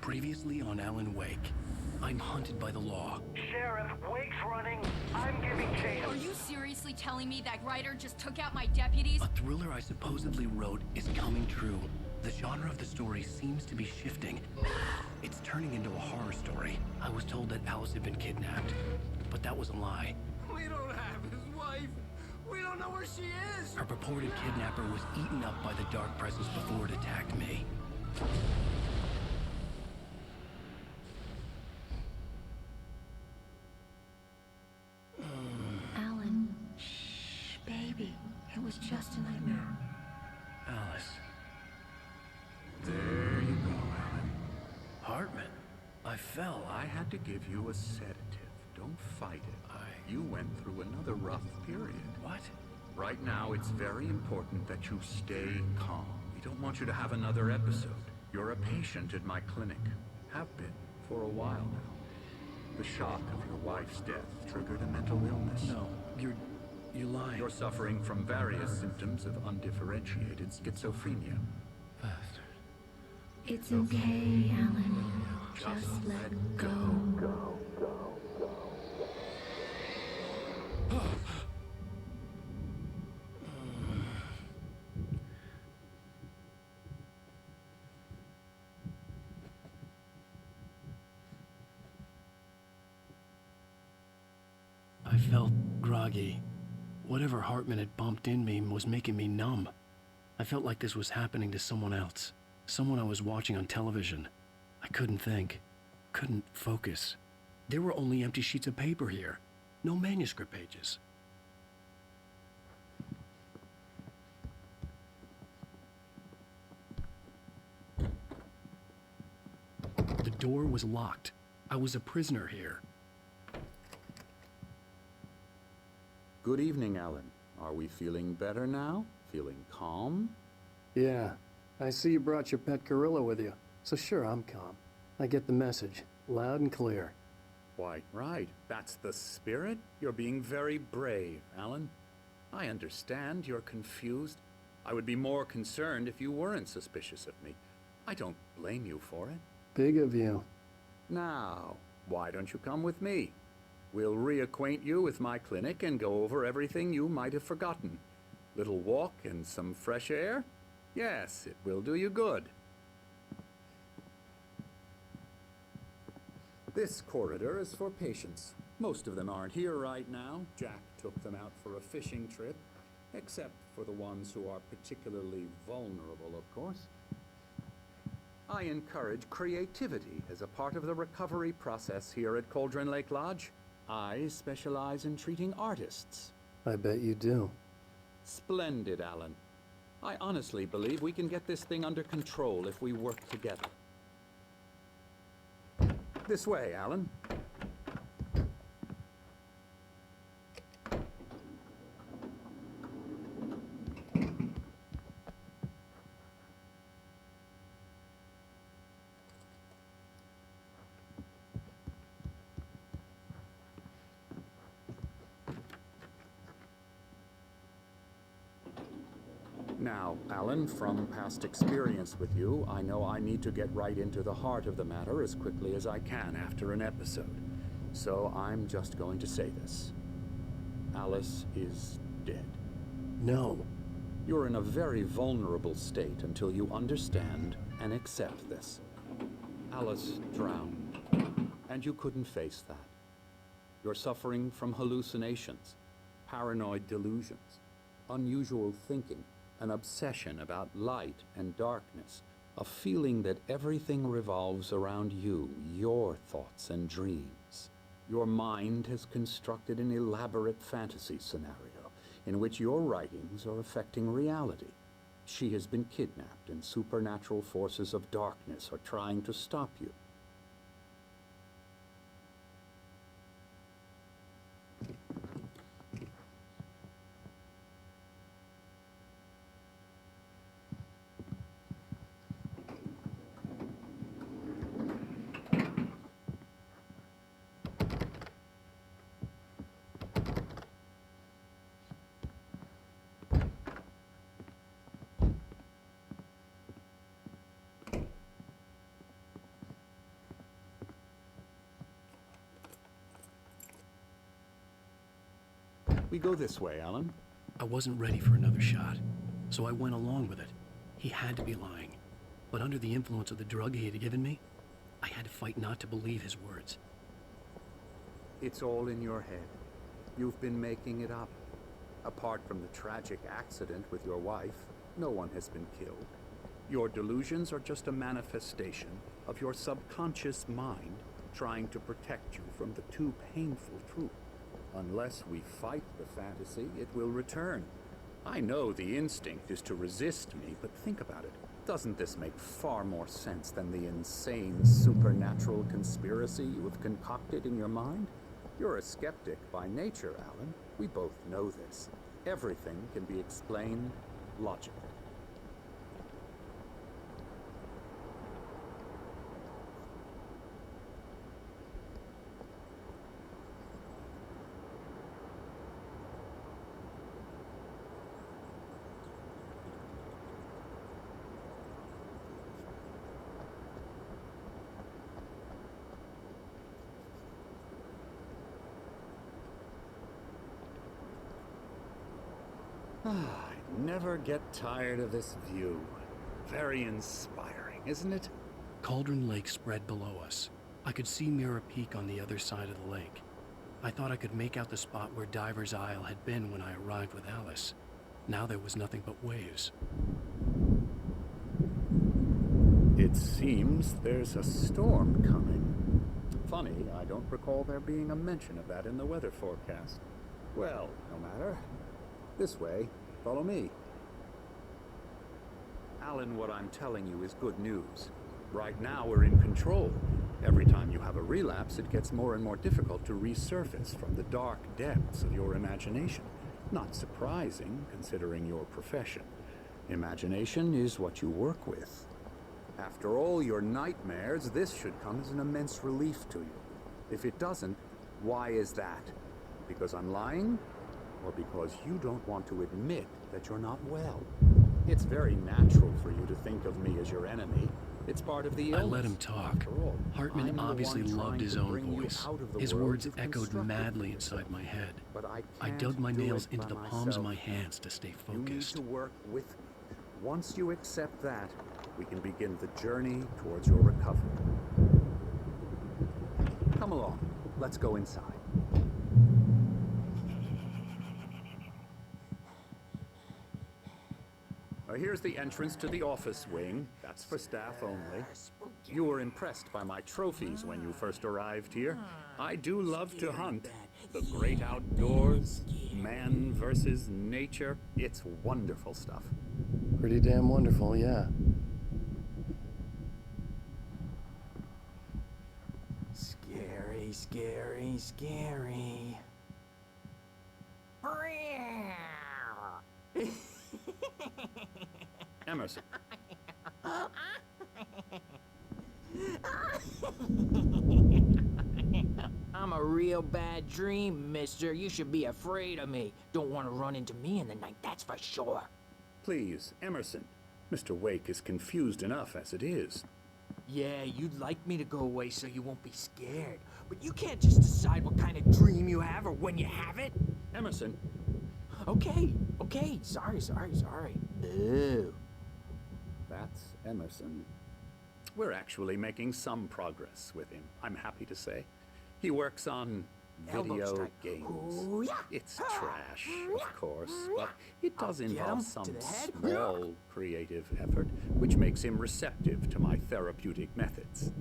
Previously on Alan Wake. I'm hunted by the law. Sheriff, Wake's running. I'm giving chase. Are you seriously telling me that writer just took out my deputies? A thriller I supposedly wrote is coming true. The genre of the story seems to be shifting. It's turning into a horror story. I was told that Alice had been kidnapped, but that was a lie. We don't have his wife. We don't know where she is. Her purported kidnapper was eaten up by the dark presence before it attacked me. Alan, shh, baby. It was just a nightmare. Alice. There you go, Alan. Hartman. I fell. I had to give you a sedative. Don't fight it. You went through another rough period. What? Right now, it's very important that you stay calm. We don't want you to have another episode. You're a patient at my clinic. Have been for a while now. The shock of your wife's death triggered a mental illness. No, you're lying. You're suffering from various symptoms of undifferentiated schizophrenia. It's okay, Alan. Just let go. I felt groggy. Whatever Hartman had bumped in me was making me numb. I felt like this was happening to someone else. Someone I was watching on television. I couldn't think. Couldn't focus. There were only empty sheets of paper here. No manuscript pages. The door was locked. I was a prisoner here. Good evening, Alan. Are we feeling better now? Feeling calm? Yeah, I see you brought your pet gorilla with you, so sure, I'm calm. I get the message, loud and clear. Quite right. That's the spirit. You're being very brave, Alan. I understand you're confused. I would be more concerned if you weren't suspicious of me. I don't blame you for it. Big of you. Now, why don't you come with me? We'll reacquaint you with my clinic and go over everything you might have forgotten. Little walk and some fresh air? Yes, it will do you good. This corridor is for patients. Most of them aren't here right now. Jack took them out for a fishing trip, except for the ones who are particularly vulnerable, of course. I encourage creativity as a part of the recovery process here at Cauldron Lake Lodge. I specialize in treating artists. I bet you do. Splendid, Alan. I honestly believe we can get this thing under control if we work together. This way, Alan. Now, Alan, from past experience with you, I know I need to get right into the heart of the matter as quickly as I can after an episode. So I'm just going to say this. Alice is dead. No. You're in a very vulnerable state until you understand and accept this. Alice drowned, and you couldn't face that. You're suffering from hallucinations, paranoid delusions, unusual thinking, an obsession about light and darkness, a feeling that everything revolves around you, your thoughts and dreams. Your mind has constructed an elaborate fantasy scenario in which your writings are affecting reality. She has been kidnapped, and supernatural forces of darkness are trying to stop you. We go this way, Alan. I wasn't ready for another shot, so I went along with it. He had to be lying. But under the influence of the drug he had given me, I had to fight not to believe his words. It's all in your head. You've been making it up. Apart from the tragic accident with your wife, no one has been killed. Your delusions are just a manifestation of your subconscious mind trying to protect you from the too painful truth. Unless we fight the fantasy, it will return. I know the instinct is to resist me, but think about it. Doesn't this make far more sense than the insane supernatural conspiracy you have concocted in your mind? You're a skeptic by nature, Alan. We both know this. Everything can be explained logically. I never get tired of this view. Very inspiring, isn't it? Cauldron Lake spread below us. I could see Mirror Peak on the other side of the lake. I thought I could make out the spot where Diver's Isle had been when I arrived with Alice. Now there was nothing but waves. It seems there's a storm coming. Funny, I don't recall there being a mention of that in the weather forecast. Well, no matter. This way. Follow me. Alan, what I'm telling you is good news. Right now, we're in control. Every time you have a relapse, it gets more and more difficult to resurface from the dark depths of your imagination. Not surprising, considering your profession. Imagination is what you work with. After all your nightmares, this should come as an immense relief to you. If it doesn't, why is that? Because I'm lying? Or because you don't want to admit that you're not well? It's very natural for you to think of me as your enemy. It's part of the illness. I let him talk. After all, Hartman I'm the obviously one loved trying his to own bring you voice. out of the His world words you've echoed constructed madly for inside yourself. my head. But I I can't dug my do nails it into by the palms of myself. my hands to stay You need focused. to work with me. Once you accept that, we can begin the journey towards your recovery. Come along. Let's go inside. Here's the entrance to the office wing. That's for staff only. You were impressed by my trophies when you first arrived here. I do love to hunt. The great outdoors, man versus nature. It's wonderful stuff. Pretty damn wonderful, yeah. Scary, scary, scary. Emerson. I'm a real bad dream, mister. You should be afraid of me. Don't want to run into me in the night, that's for sure. Please, Emerson. Mr. Wake is confused enough as it is. Yeah, you'd like me to go away so you won't be scared. But you can't just decide what kind of dream you have or when you have it. Emerson. Okay. Sorry. Ew. That's Emerson. We're actually making some progress with him, I'm happy to say. He works on Elbow video strike. games. Ooh, yeah. It's trash, of course, but it does I'll get involve him some to the head. small creative effort, which makes him receptive to my therapeutic methods.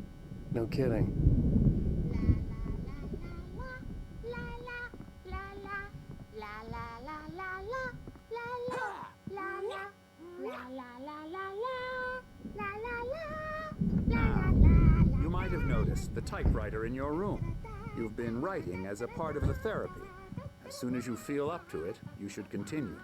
No kidding. You might have noticed the typewriter in your room. You've been writing as a part of the therapy. As soon as you feel up to it, you should continue.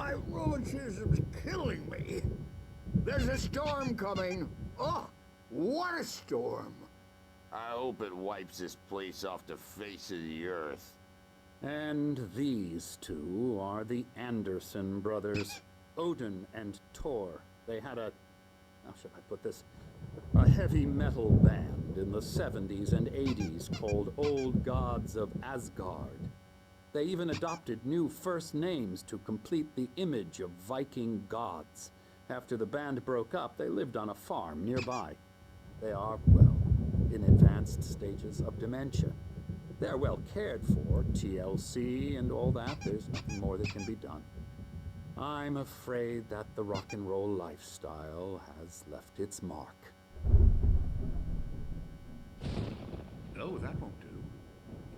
My rheumatism's killing me. There's a storm coming. Oh, what a storm. I hope it wipes this place off the face of the earth. And these two are the Anderson brothers, Odin and Thor. They had a, how should I put this, a heavy metal band in the 70s and 80s called Old Gods of Asgard. They even adopted new first names to complete the image of Viking gods. After the band broke up, they lived on a farm nearby. They are, well, in advanced stages of dementia. They're well cared for, TLC and all that. There's nothing more that can be done. I'm afraid that the rock and roll lifestyle has left its mark. Oh, that won't do.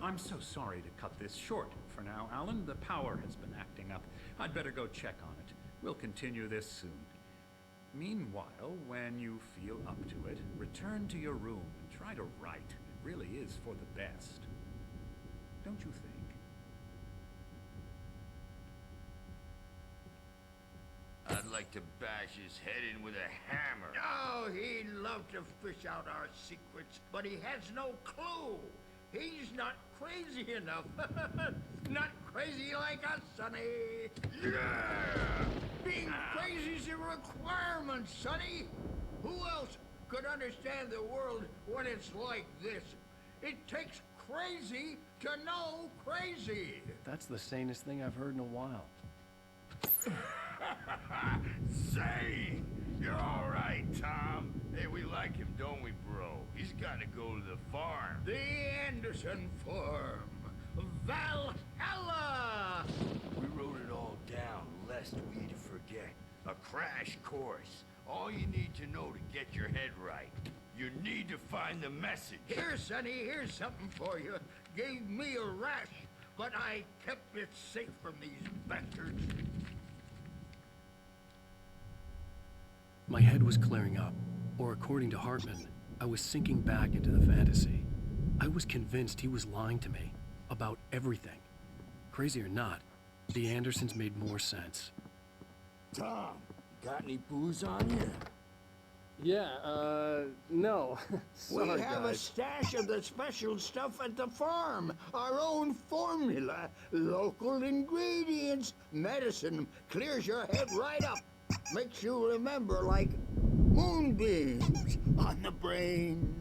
I'm so sorry to cut this short for now, Alan. The power has been acting up. I'd better go check on it. We'll continue this soon. Meanwhile, when you feel up to it, return to your room and try to write. It really is for the best. Don't you think? I'd like to bash his head in with a hammer. Oh, he'd love to fish out our secrets, but he has no clue. He's not crazy enough. Not crazy like us, Sonny. Yeah! Being crazy's a requirement, Sonny. Who else could understand the world when it's like this? It takes crazy to know crazy. That's the sanest thing I've heard in a while. Say, you're all right, Tom. Hey, we like him, don't we, bro? He's got to go to the farm. The Anderson farm. Valhalla! We wrote it all down, lest we'd forget. A crash course. All you need to know to get your head right. You need to find the message. Here, Sonny, here's something for you. Gave me a rash, but I kept it safe from these bastards. My head was clearing up, or according to Hartman, I was sinking back into the fantasy. I was convinced he was lying to me about everything. Crazy or not, the Andersons made more sense. Tom, got any booze on you? Yeah, no. Sorry, We have a guys. stash of the special stuff at the farm. Our own formula. Local ingredients. Medicine clears your head right up. Makes you remember like moonbeams on the brain.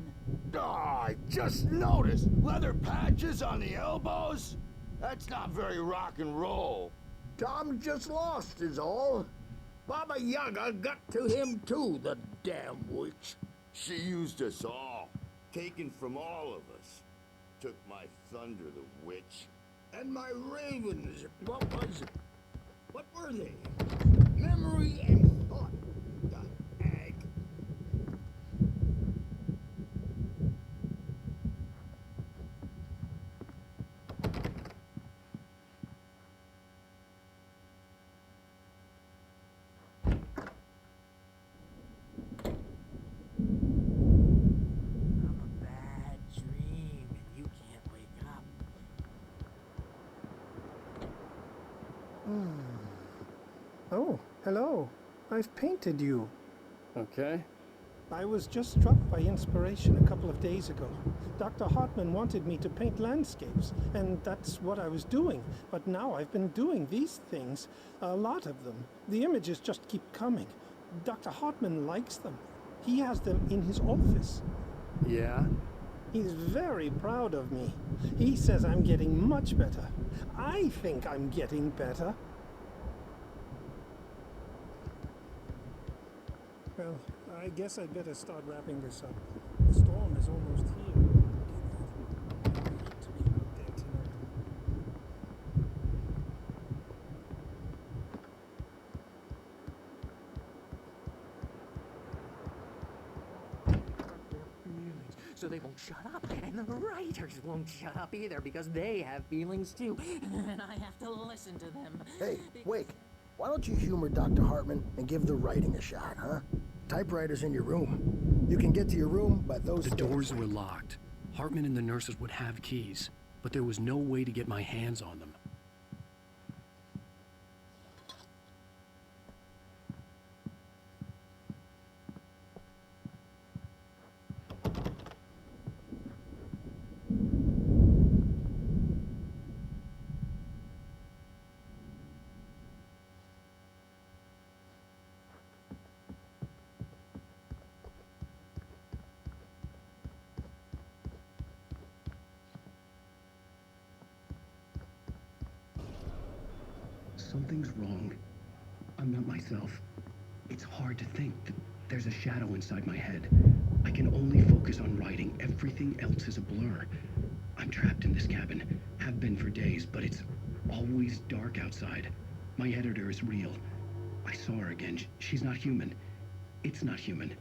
Oh, I just noticed. Leather patches on the elbows? That's not very rock and roll. Tom just lost is all. Baba Yaga got to him too, the damn witch. She used us all. Taken from all of us. Took my thunder, the witch. And my ravens, what were they? Memory and thought. The hag. I'm a bad dream, and you can't wake up. Oh, hello. I've painted you. Okay. I was just struck by inspiration a couple of days ago. Dr. Hartman wanted me to paint landscapes, and that's what I was doing. But now I've been doing these things, a lot of them. The images just keep coming. Dr. Hartman likes them. He has them in his office. Yeah? He's very proud of me. He says I'm getting much better. I think I'm getting better. Well, I guess I'd better start wrapping this up. The storm is almost here. I hate to be out there tonight. So they won't shut up, and the writers won't shut up either because they have feelings too, and I have to listen to them. Hey, Wake, why don't you humor Dr. Hartman and give the writing a shot, huh? Typewriter's in your room. You can get to your room by those The stairs. doors were locked. Hartman and the nurses would have keys, but there was no way to get my hands on them. Something's wrong. I'm not myself. It's hard to think that there's a shadow inside my head. I can only focus on writing. Everything else is a blur. I'm trapped in this cabin. Have been for days, but it's always dark outside. My editor is real. I saw her again. She's not human. It's not human.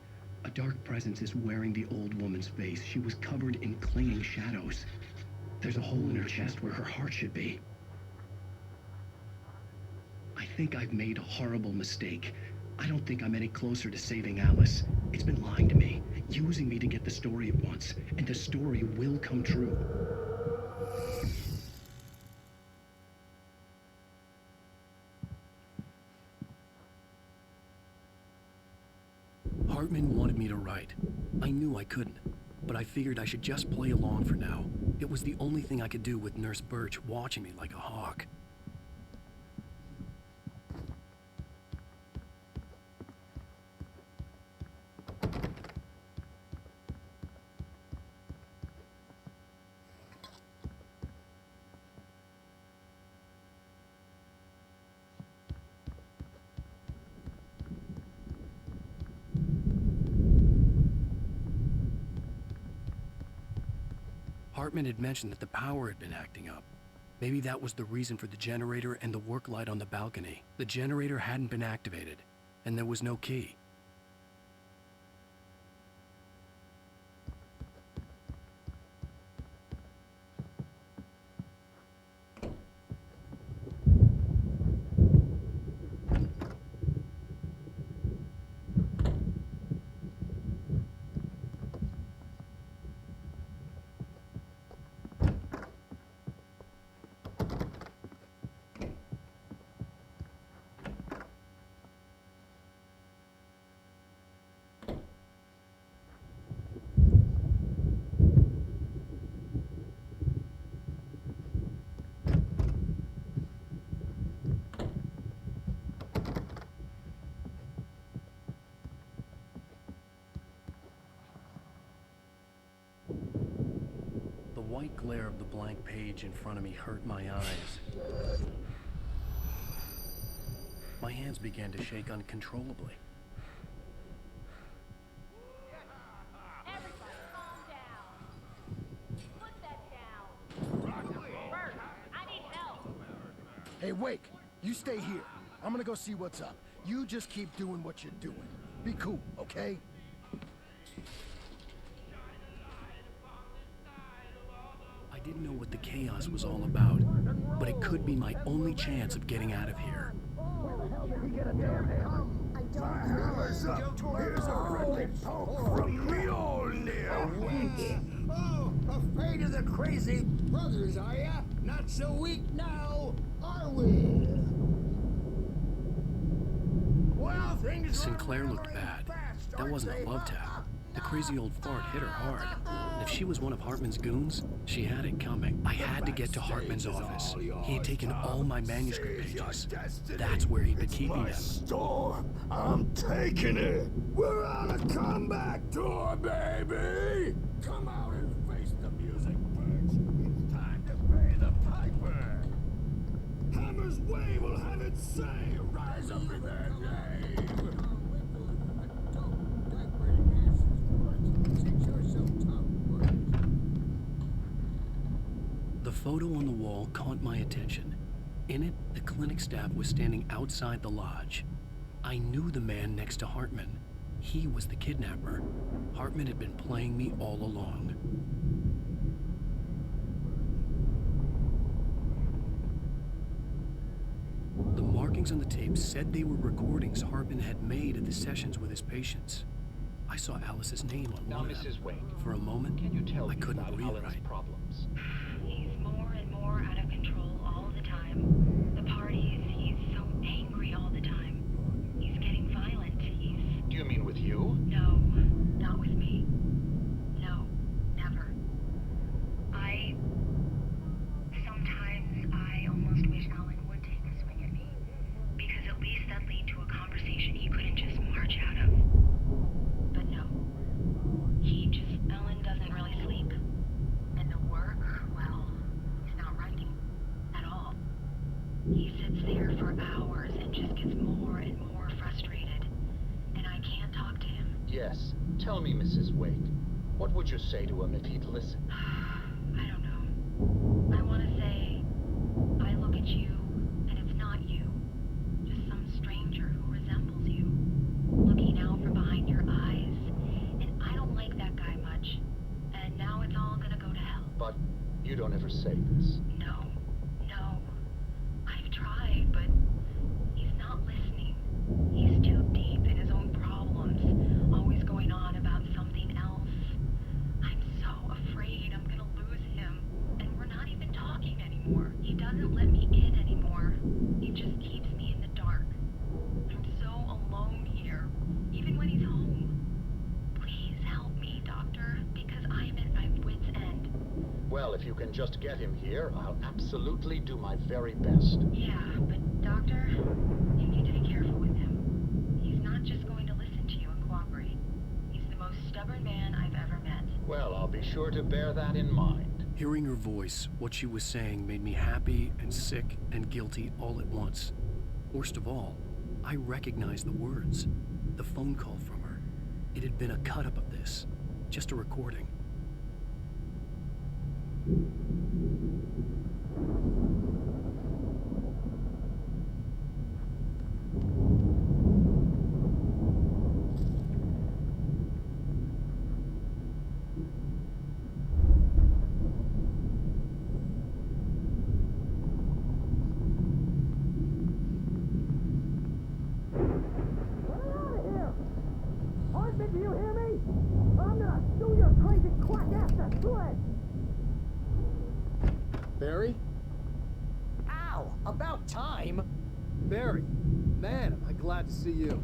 A dark presence is wearing the old woman's face. She was covered in clinging shadows. There's a hole in her chest where her heart should be. I think I've made a horrible mistake. I don't think I'm any closer to saving Alice. It's been lying to me, using me to get the story it wants, and the story will come true. Hartman wanted me to write. I knew I couldn't, but I figured I should just play along for now. It was the only thing I could do with Nurse Birch watching me like a hawk. Hartman had mentioned that the power had been acting up. Maybe that was the reason for the generator and the work light on the balcony. The generator hadn't been activated, and there was no key. The white glare of the blank page in front of me hurt my eyes. My hands began to shake uncontrollably. Everybody calm down. Put that down. Bert, I need help. Hey, Wake, you stay here. I'm gonna go see what's up. You just keep doing what you're doing. Be cool, okay? I didn't know what the chaos was all about, but it could be my only chance of getting out of here. Where the hell did he get a damn hammer? I don't know. Here's a friendly poke from Mjolnir. Oh, afraid of the crazy brothers, are ya? Not so weak now, are we? Well, things Sinclair looked bad. That wasn't a love tap. The crazy old fart hit her hard. If she was one of Hartman's goons, she had it coming. I had to get to Hartman's office. He had taken all my manuscript pages. That's where he'd been keeping them. Storm, I'm taking it. We're on a comeback tour, baby. Come out and face the music, Birch. It's time to pay the piper. Hammer's Way will have its say. Rise up in their name. The photo on the wall caught my attention. In it, the clinic staff was standing outside the lodge. I knew the man next to Hartman. He was the kidnapper. Hartman had been playing me all along. The markings on the tape said they were recordings Hartman had made at the sessions with his patients. I saw Alice's name on one of them. Mrs. Wake, for a moment, can you tell I me couldn't about breathe Alan's right. problems? He's more and more out of control all the time. The parties, he's so angry all the time. He's getting violent. Do you mean with you? No, not with me. No, never. Sometimes I almost wish Alan would take a swing at me. Because at least that'd lead to a conversation he couldn't just march out of. But no. Alan doesn't really sleep. And the work, well, he's not writing. sits there for hours and just gets more and more frustrated. And I can't talk to him. Yes. Tell me, Mrs. Wake. What would you say to him if he'd listen? I don't know. I want to say, I look at you, and it's not you. Just some stranger who resembles you. Looking out from behind your eyes. And I don't like that guy much. And now it's all gonna go to hell. But you don't ever say this. No. I've tried, but he's not listening. He's too deep in his own problems, always going on about something else. I'm so afraid I'm gonna lose him, and we're not even talking anymore. He doesn't let me in anymore. He just keeps me in the dark. I'm so alone here, even when he's home. Please help me, Doctor, because I'm at my wit's end. Well, if you can just get him here, I'll absolutely do my very best. Yeah, but Doctor, you need to be careful with him. He's not just going to listen to you and cooperate. He's the most stubborn man I've ever met. Well, I'll be sure to bear that in mind. Hearing her voice, what she was saying made me happy and sick and guilty all at once. Worst of all, I recognized the words. The phone call from her. It had been a cut-up of this. Just a recording. Hartman, do you hear me? I'm gonna sue your crazy quack-ass to shreds! Barry? Ow! About time! Barry, man, am I glad to see you.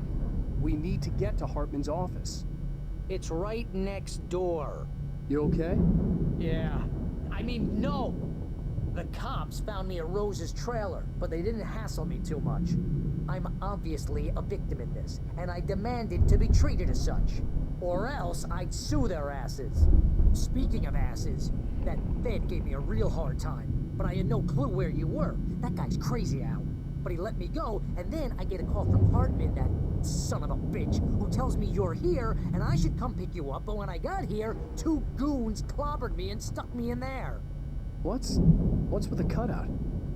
We need to get to Hartman's office. It's right next door. You okay? Yeah. I mean, no! The cops found me at Rose's trailer, but they didn't hassle me too much. I'm obviously a victim in this, and I demanded to be treated as such. Or else I'd sue their asses. Speaking of asses, that Fed gave me a real hard time, but I had no clue where you were. That guy's crazy, Al. But he let me go, and then I get a call from Hartman, that son of a bitch, who tells me you're here, and I should come pick you up, but when I got here, 2 goons clobbered me and stuck me in there. What's with the cutout?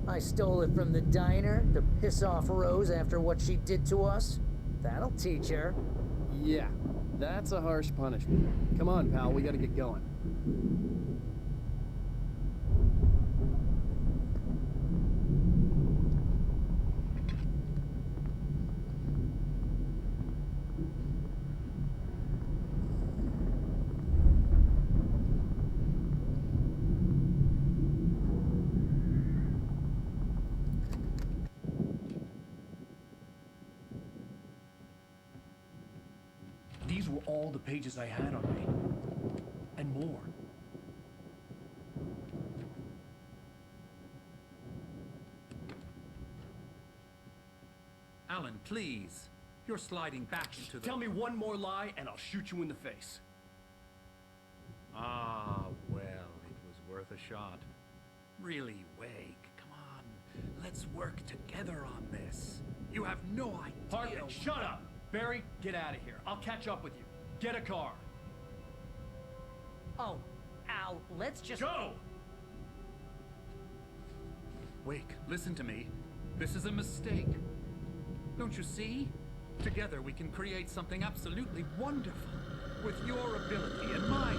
I stole it from the diner to piss off Rose after what she did to us. That'll teach her. Yeah, that's a harsh punishment. Come on, pal, we gotta get going. These were all the pages I had on me. And more. Alan, please. You're sliding back into the... Tell me one more lie and I'll shoot you in the face. Ah, well, it was worth a shot. Really, Wake, come on. Let's work together on this. You have no idea... Hartman, shut up! Barry, get out of here. I'll catch up with you. Get a car. Oh, Al, let's just... Go! Wake, listen to me. This is a mistake. Don't you see? Together we can create something absolutely wonderful. With your ability and mine.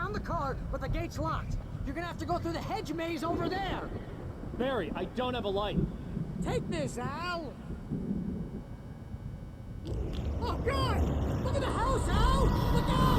found the card, but the gate's locked. You're gonna have to go through the hedge maze over there. Barry, I don't have a light. Take this, Al! Oh, God! Look at the house, Al! Look out!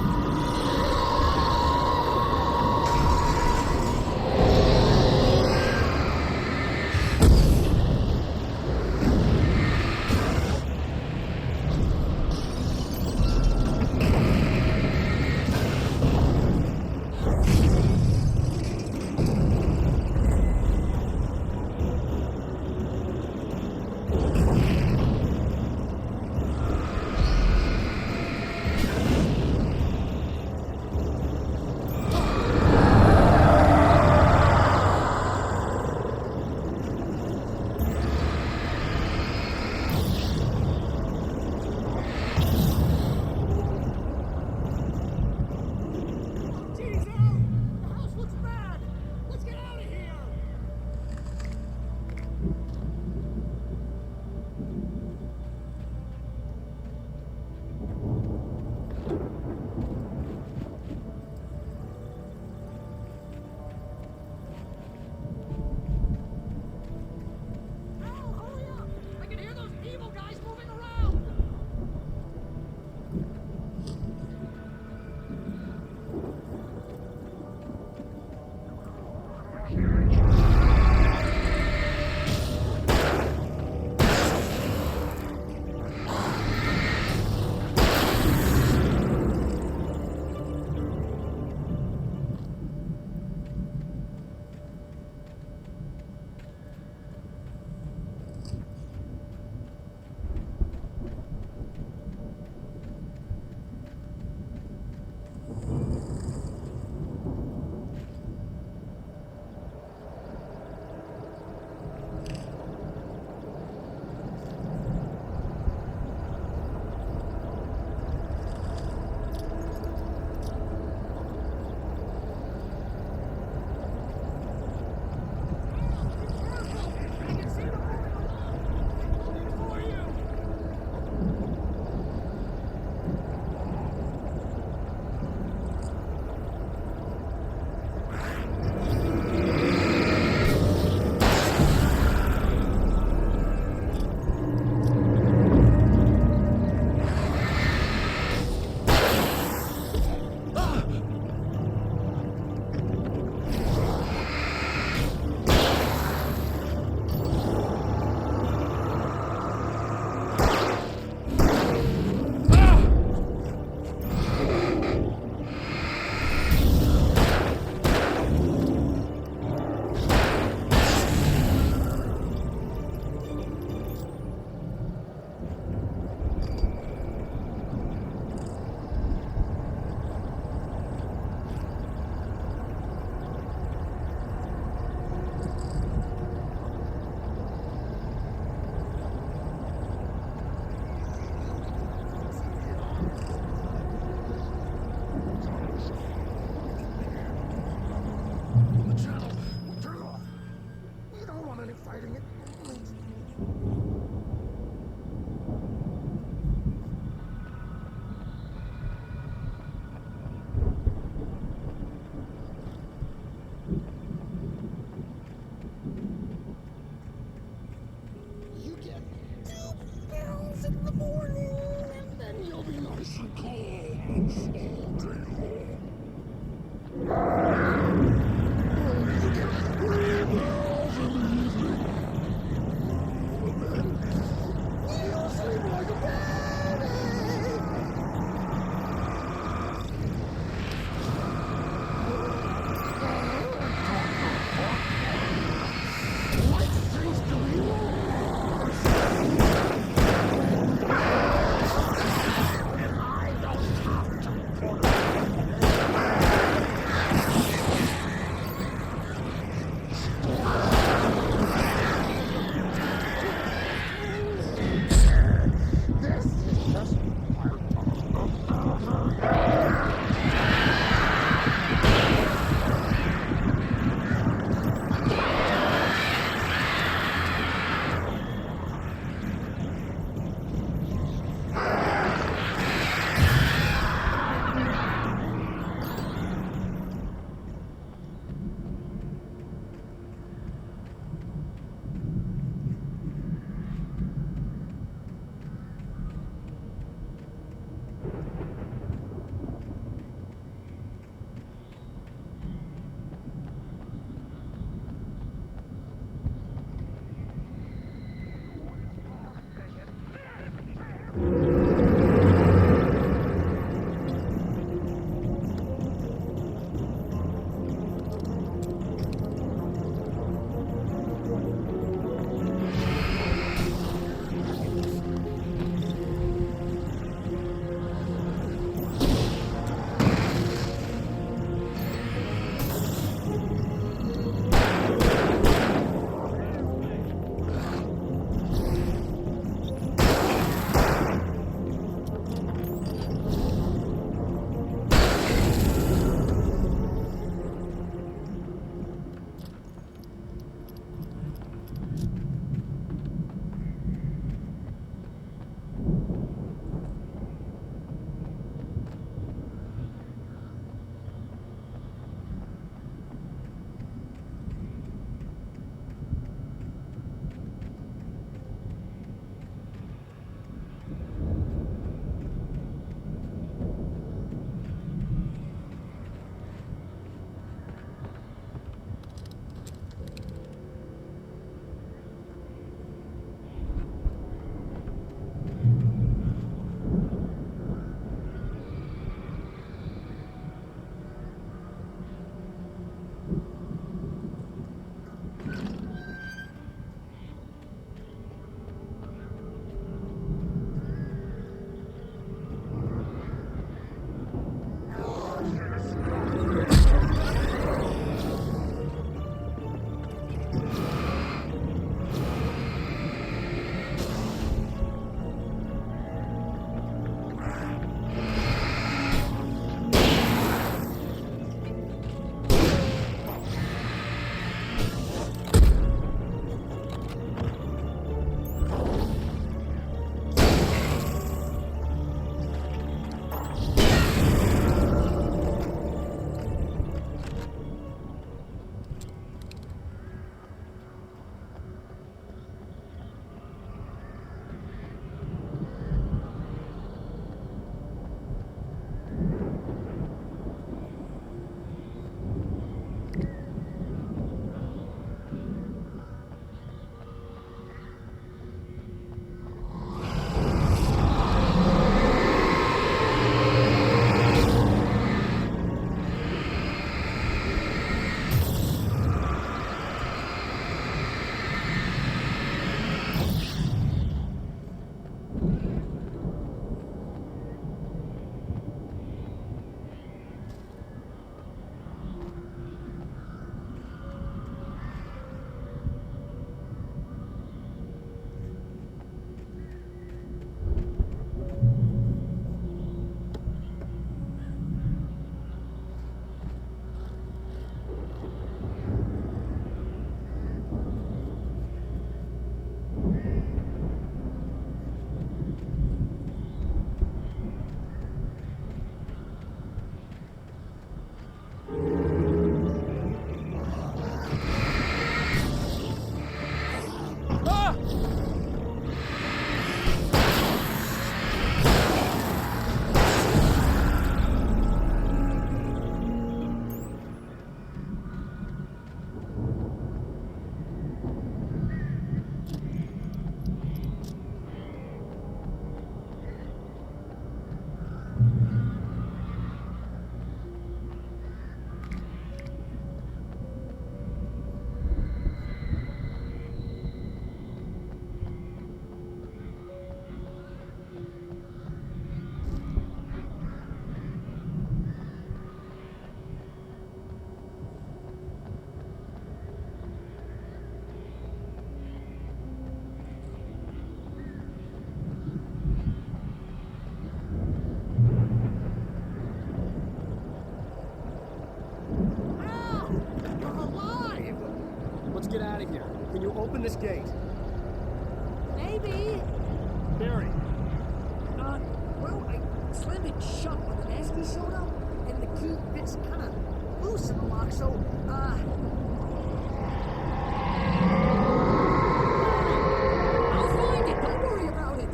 get out of here. Can you open this gate? Maybe. Barry. Well, I slammed it shut when the nasty showed up, and the key fits kind of loose in the lock, so, I'll find it. Don't worry about it.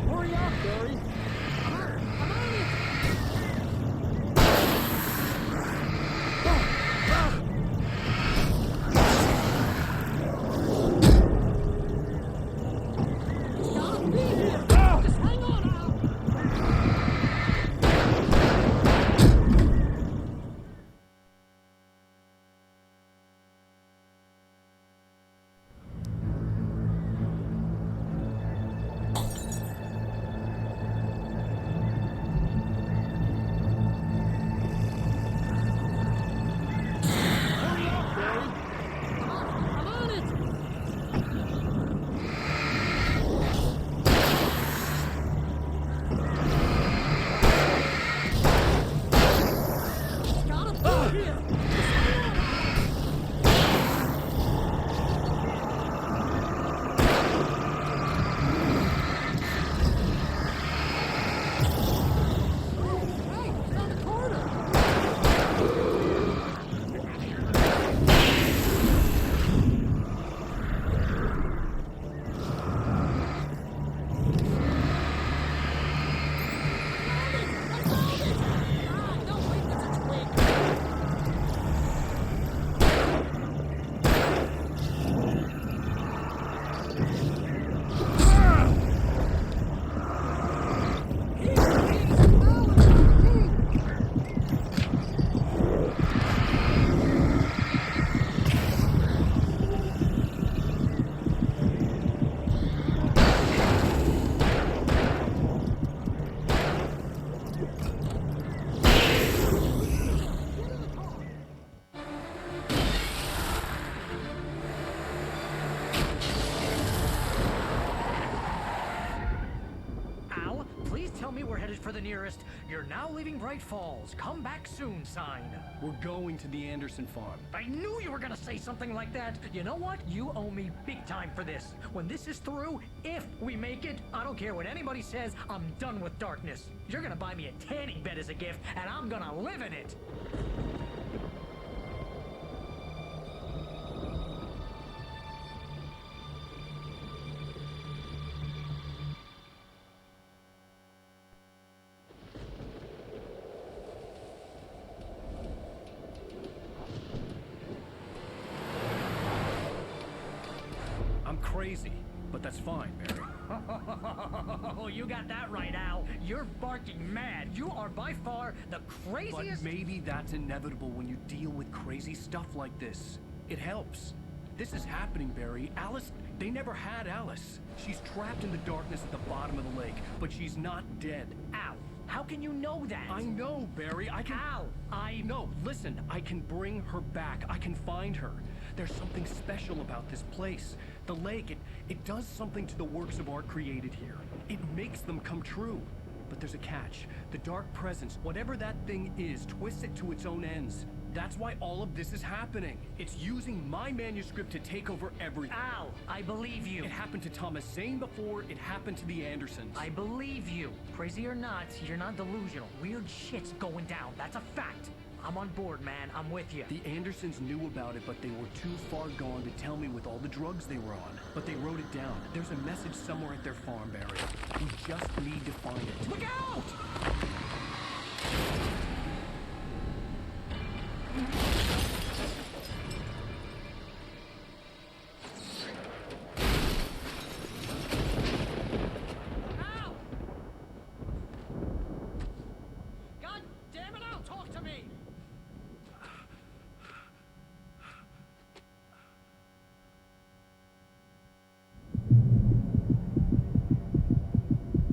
Hurry up, Barry. I'm on it. Just hang on, Al. I'm on it. Got him through here. Hey, it's on the corner. Ah, no, wait, that's a twig. Al, please tell me we're headed for the nearest "You're now leaving Bright Falls. Come back soon" sign. We're going to the Anderson farm. I knew you were gonna say something like that. You know what? You owe me big time for this. When this is through, if we make it, I don't care what anybody says, I'm done with darkness. You're gonna buy me a tanning bed as a gift, and I'm gonna live in it. I'm crazy, but that's fine, Barry. Oh, you got that right, Al. You're barking mad. You are by far the craziest. But maybe that's inevitable when you deal with crazy stuff like this. It helps. This is happening, Barry. Alice, they never had Alice. She's trapped in the darkness at the bottom of the lake, but she's not dead. Al, how can you know that? I know, Barry. I can... Al, No, listen. I can bring her back. I can find her. There's something special about this place. The lake, it does something to the works of art created here. It makes them come true. But there's a catch. The dark presence, whatever that thing is, twists it to its own ends. That's why all of this is happening. It's using my manuscript to take over everything. Al, I believe you. It happened to Thomas Zane before, it happened to the Andersons. I believe you. Crazy or not, you're not delusional. Weird shit's going down. That's a fact. I'm on board, man. I'm with you. The Andersons knew about it, but they were too far gone to tell me with all the drugs they were on. But they wrote it down. There's a message somewhere at their farm, Barry. We just need to find it. Look out! Al! God damn it, Al, talk to me!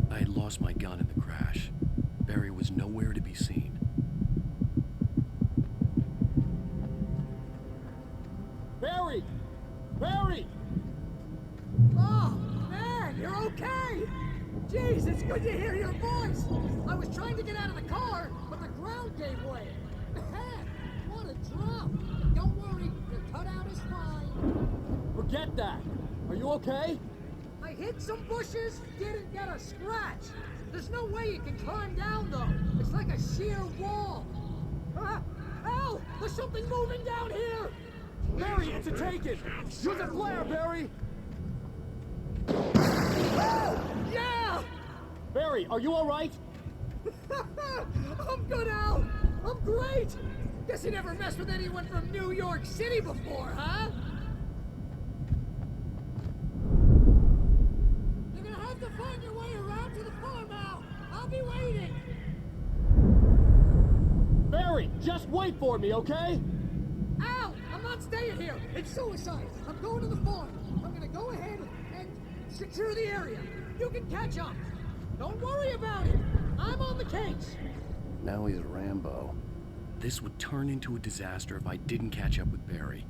I had lost my gun in the crash. Barry was nowhere to be seen. Barry! Barry! Oh, man, you're Jeez, it's good to hear your voice! I was trying to get out of the car, but the ground gave way. Man, what a drop! Don't worry, your cutout is fine. Forget that. Are you okay? I hit some bushes, didn't get a scratch. There's no way you can climb down, though. It's like a sheer wall. Al! There's something moving down here! Barry, it's a take-it! Use a flare, Barry! Yeah! Barry, are you alright? I'm good, Al! I'm great! Guess you never messed with anyone from New York City before, huh? You're gonna have to find your way around to the farm, Al! I'll be waiting! Barry, just wait for me, okay? Al! I'm not staying here! It's suicide! I'm going to the farm! I'm gonna go ahead and secure the area! You can catch up! Don't worry about it! I'm on the case! Now he's Rambo. This would turn into a disaster if I didn't catch up with Barry.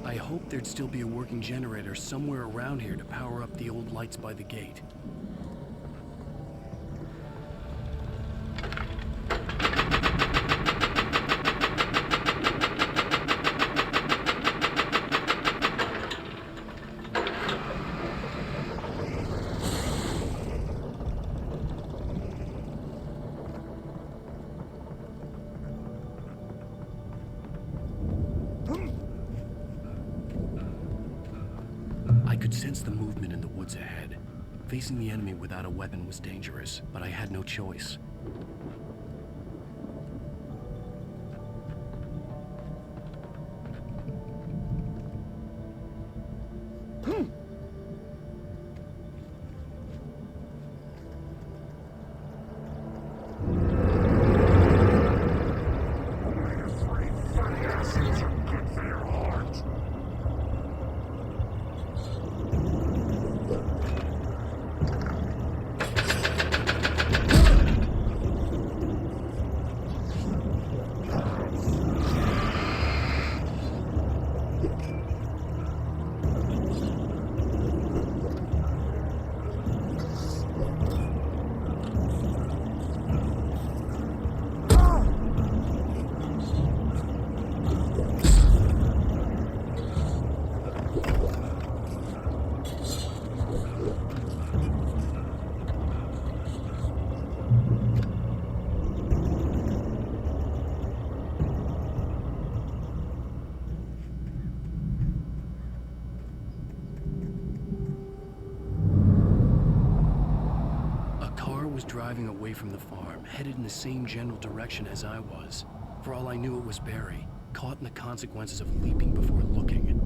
I hoped there'd still be a working generator somewhere around here to power up the old lights by the gate. I could sense the movement in the woods ahead. Facing the enemy without a weapon was dangerous, but I had no choice. was driving away from the farm, headed in the same general direction as I was. For all I knew, it was Barry, caught in the consequences of leaping before looking.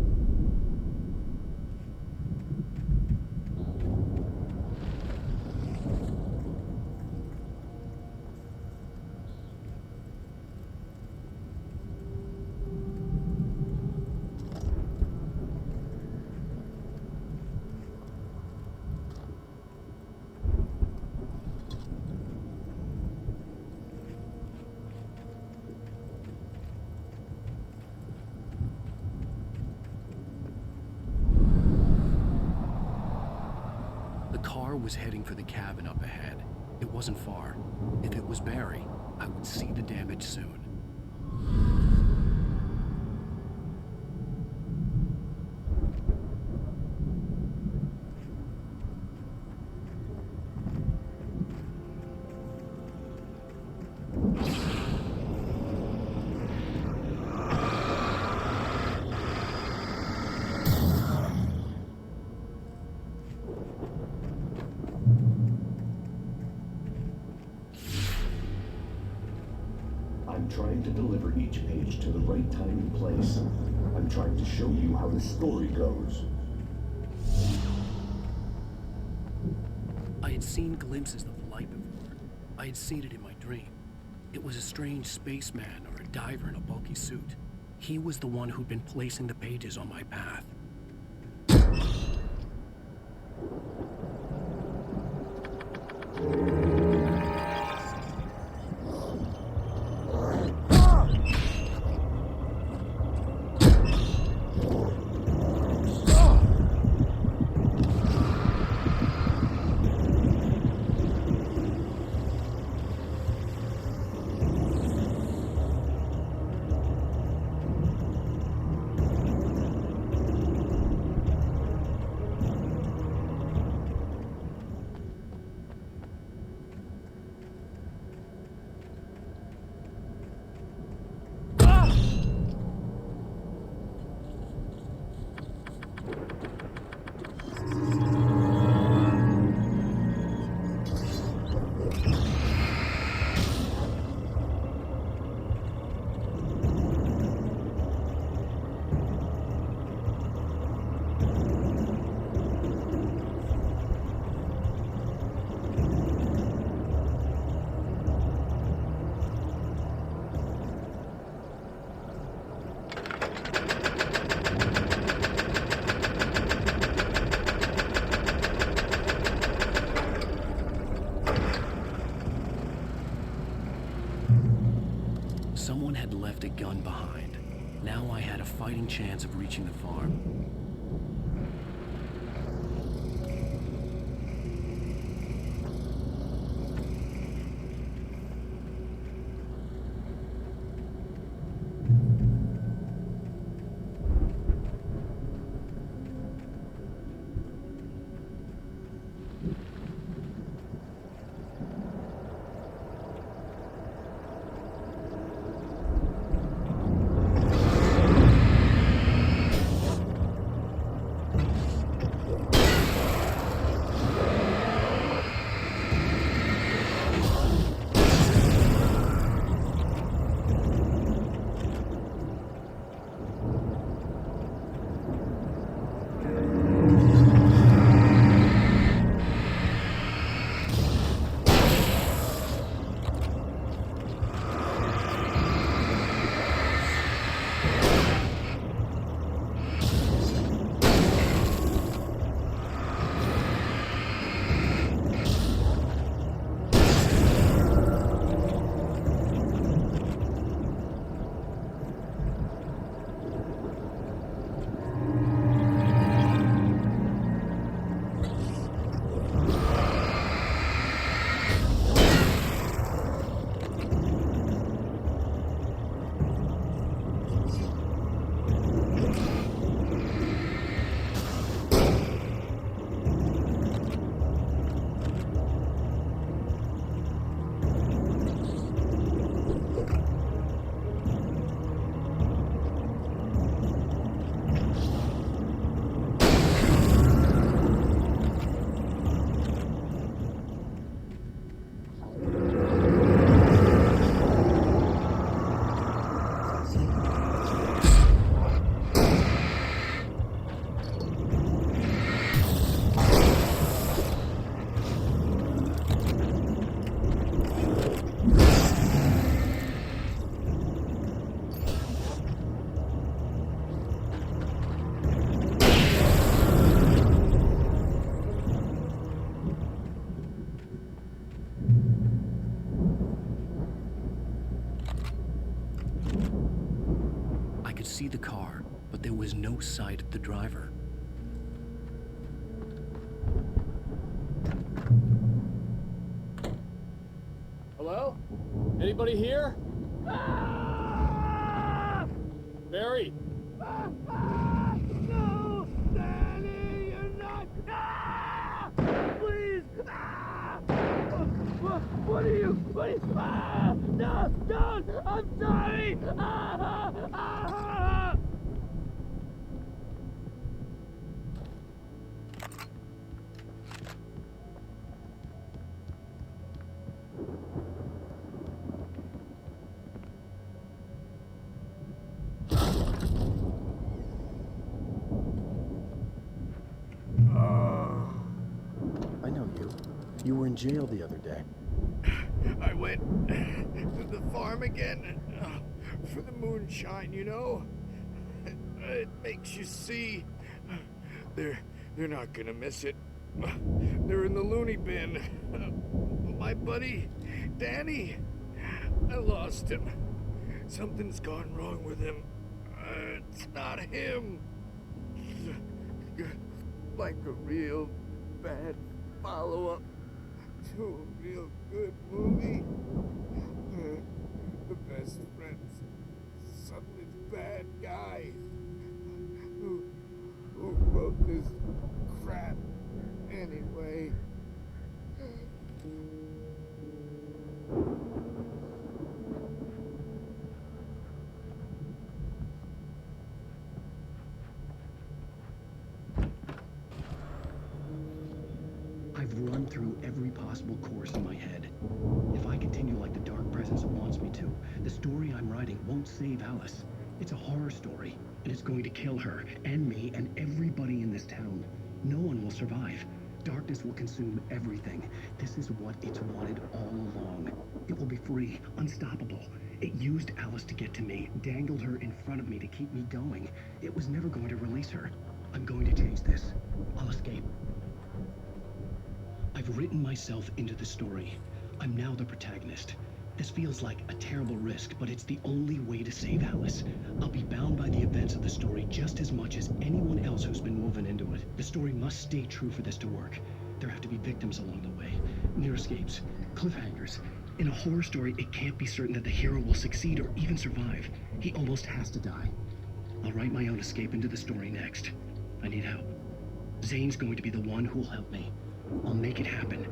The car was heading for the cabin up ahead. It wasn't far. If it was Barry, I would see the damage soon. I'm trying to deliver each page to the right time and place. I'm trying to show you how the story goes. I had seen glimpses of the light before. I had seen it in my dream. It was a strange spaceman or a diver in a bulky suit. He was the one who'd been placing the pages on my path. Someone had left a gun behind. Now I had a fighting chance of reaching the farm. could see the car, but there was no sight of the driver. Hello? Anybody here? Barry? No! Danny, you're not... Ah! Please! Ah! What are you... Ah! No! Don't! I'm sorry! Ah! Ah! I know you. You were in jail the other day. I went to the farm again for the moonshine, you know? It makes you see. They're not gonna miss it. They're in the loony bin. My buddy, Danny, I lost him. Something's gone wrong with him. It's not him. Like a real bad follow-up to a real good movie. The best friends suddenly bad guys who wrote this crap anyway. I've run through every possible course in my head. If I continue like the Dark Presence wants me to, the story I'm writing won't save Alice. It's a horror story, and it's going to kill her, and me, and everybody in this town. No one will survive. Darkness will consume everything. This is what it's wanted all along. It will be free, unstoppable. It used Alice to get to me, dangled her in front of me to keep me going. It was never going to release her. I'm going to change this. I'll escape. I've written myself into the story. I'm now the protagonist. This feels like a terrible risk, but it's the only way to save Alice. I'll be bound by the events of the story just as much as anyone else who's been woven into it. The story must stay true for this to work. There have to be victims along the way, near escapes, cliffhangers. In a horror story, it can't be certain that the hero will succeed or even survive. He almost has to die. I'll write my own escape into the story next. I need help. Zane's going to be the one who'll help me. I'll make it happen.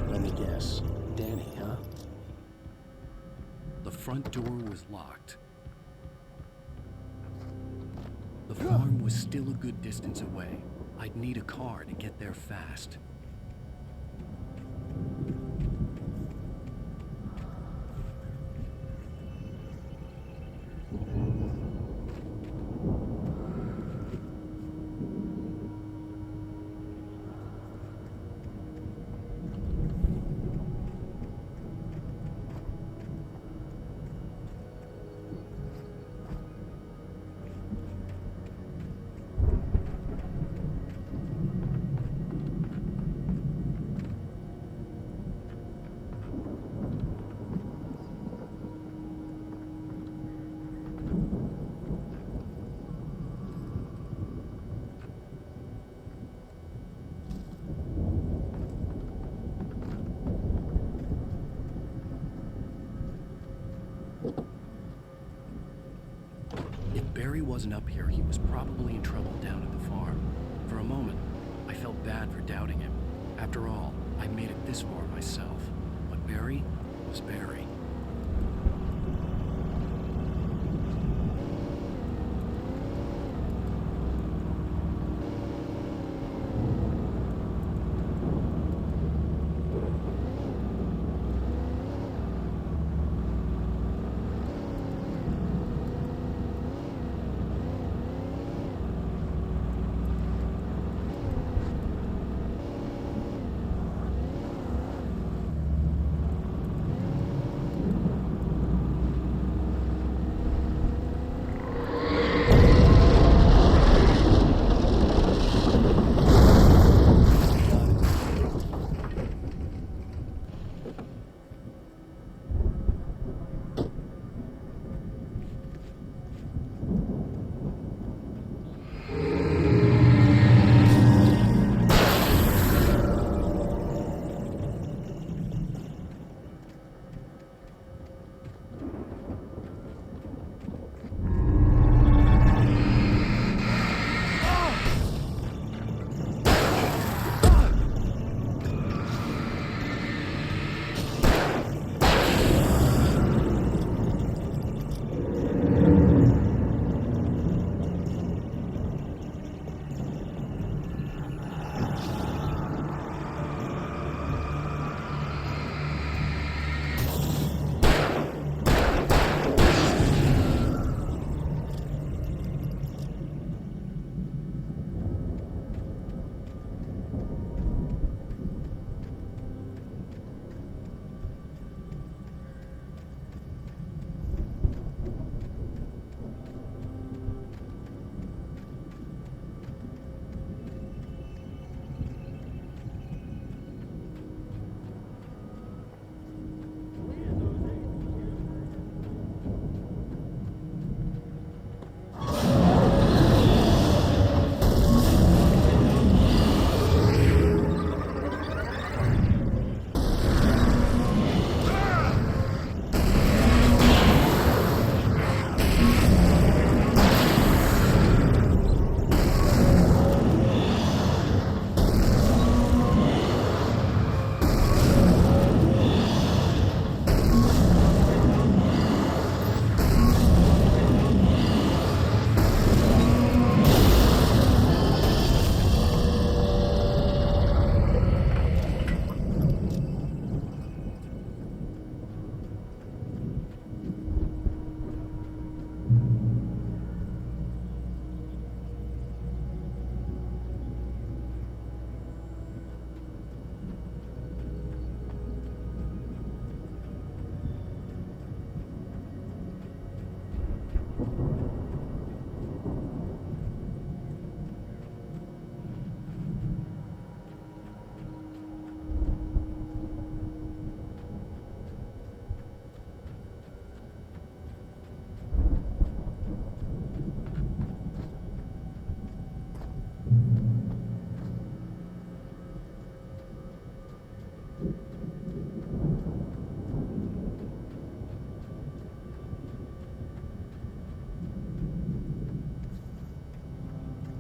Let me guess. Danny, huh? The front door was locked. The farm was still a good distance away. I'd need a car to get there fast. If Barry wasn't up here, he was probably in trouble down at the farm. For a moment, I felt bad for doubting him. After all, I made it this far myself. But Barry was Barry.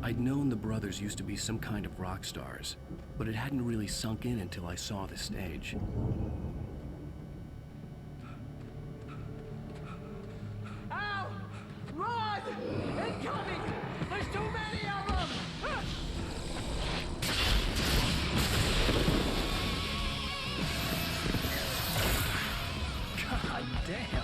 I'd known the brothers used to be some kind of rock stars, but it hadn't really sunk in until I saw the stage. Al! Run! Incoming! There's too many of them! God damn.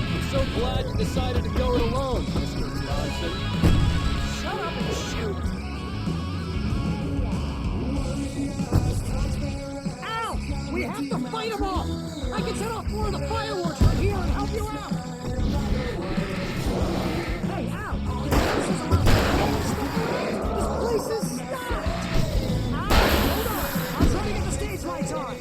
I'm so glad you decided to go it alone, Mr. Johnson. Shut up and shoot! Al! We have to fight them all! I can set off more of the fireworks from here and help you out! Hey, Al! This is around. This place is stopped! Al, hold on! I'll try to get the stage lights on!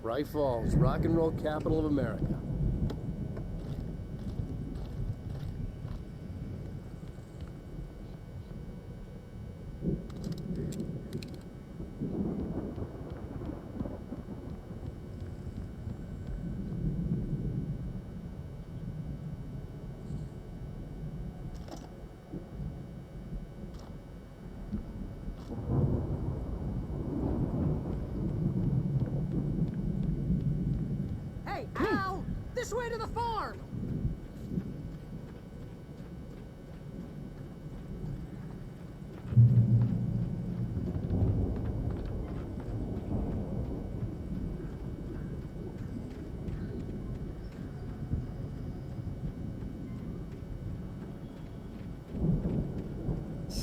Bright Falls, rock and roll capital of America. Hey, Al! This way to the farm!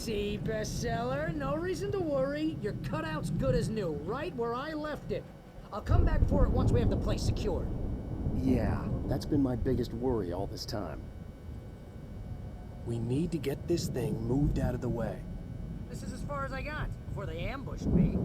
see, bestseller. No reason to worry. Your cutout's good as new, right where I left it. I'll come back for it once we have the place secured. Yeah, that's been my biggest worry all this time. We need to get this thing moved out of the way. This is as far as I got before they ambushed me.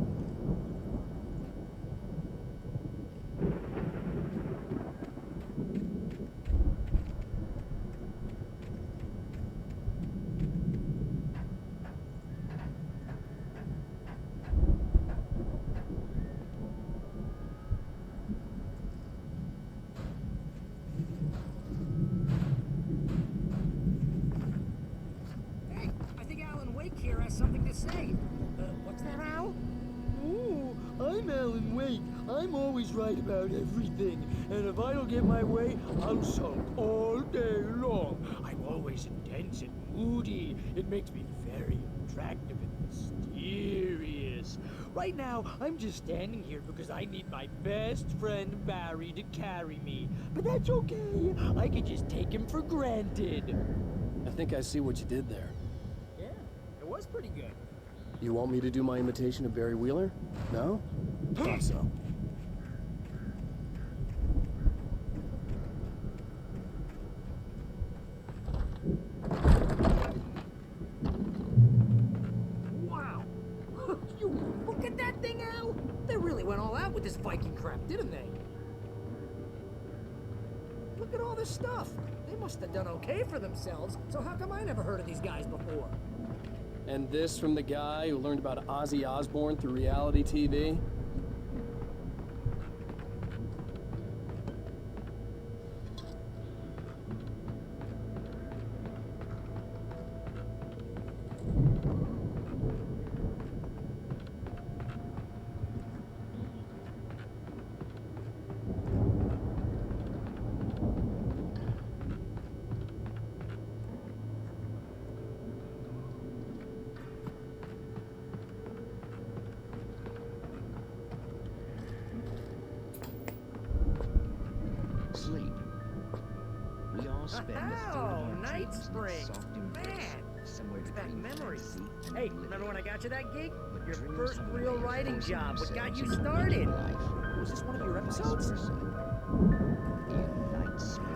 Hey, I think Alan Wake here has something to say. What's that, Al? Ooh, I'm Alan Wake. I'm always right about everything. And if I don't get my way, I'll sulk all day long. I'm always intense and moody. It makes me very attractive and mysterious. Right now, I'm just standing here because I need my best friend Barry to carry me. But that's okay. I can just take him for granted. I think I see what you did there. Yeah, it was pretty good. You want me to do my imitation of Barry Wheeler? No? Thought so. Wow! You look at that thing, Al! They really went all out with this Viking crap, didn't they? Look at all this stuff. They must have done okay for themselves, so how come I never heard of these guys before? And this from the guy who learned about Ozzy Osbourne through reality TV? Sleep. We all spend a third of our Night dreams in Spring. soft embrace, Man, somewhere brings back between memories. fantasy and Hey, oblivion. remember when I got you that gig? Your Dreams first have a real way of writing forcing job. What got you themselves into started? life. Was this one of your Or vice episodes? versa. In Night Spring.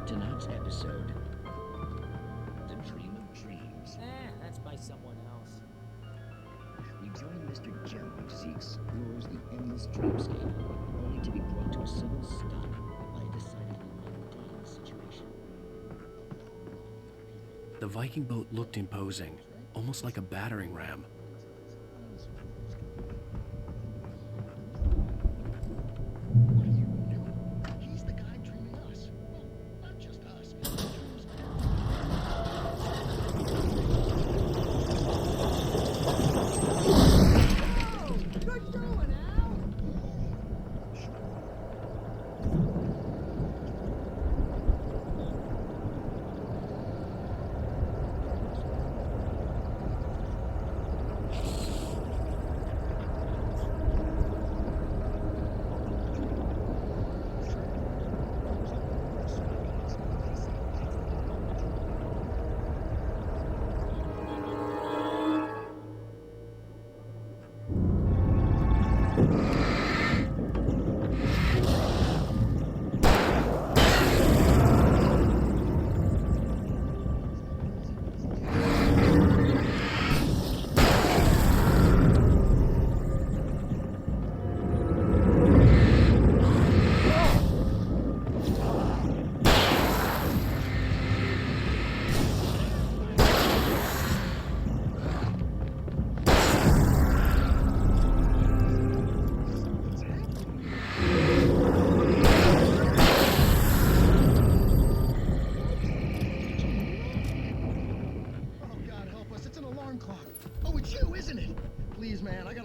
Tonight's episode, The Dream of Dreams. That's by someone else. We join Mr. Jones as he explores the endless dreamscape, only to be brought to a sudden stop by a decidedly mundane situation. The Viking boat looked imposing, almost like a battering ram. He's the guy dreaming us. Well, not just us. Good going, Al!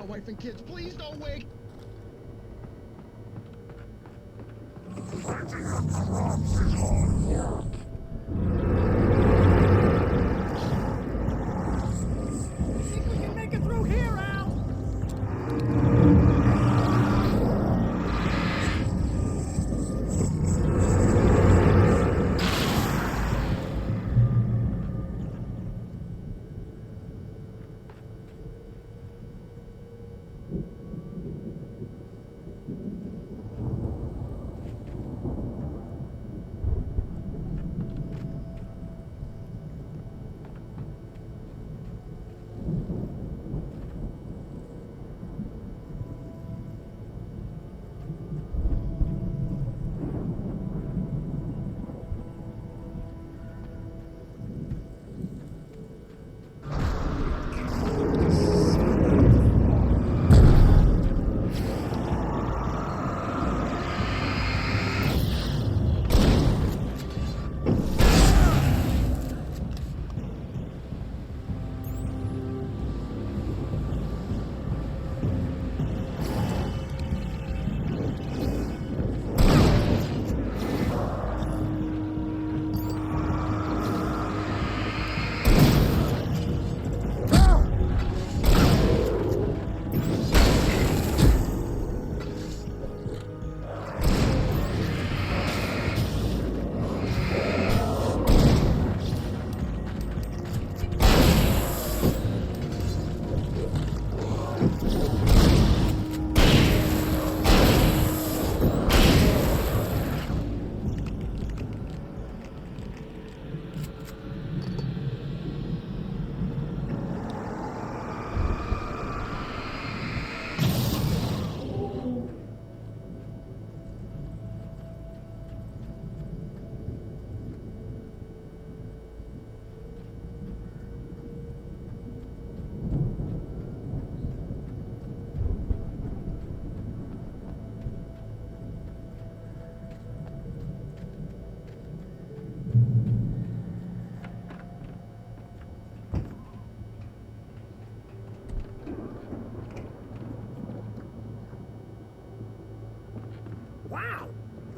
wife and kids. Please don't wake. Think we can make it through here, Al?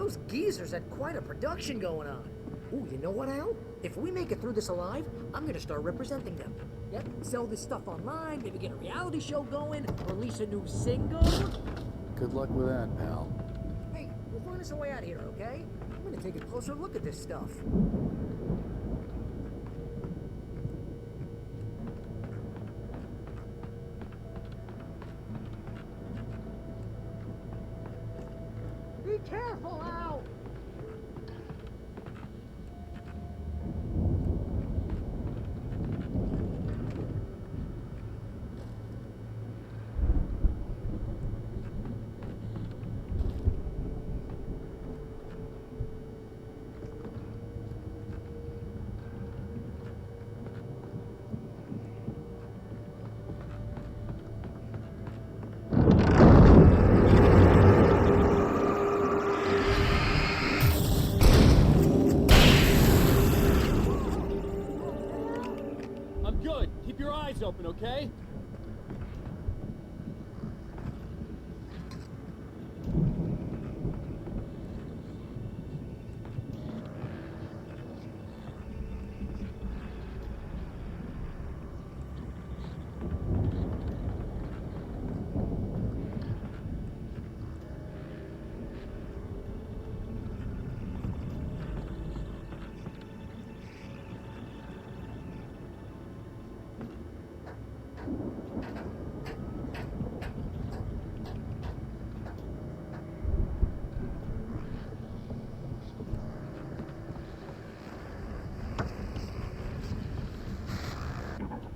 Those geezers had quite a production going on. Ooh, you know what, Al? If we make it through this alive, I'm gonna start representing them. Yep, sell this stuff online, maybe get a reality show going, release a new single. Good luck with that, pal. Hey, we'll find us a way out of here, okay? I'm gonna take a closer look at this stuff. Be careful, Al! I'm good. Keep your eyes open, okay?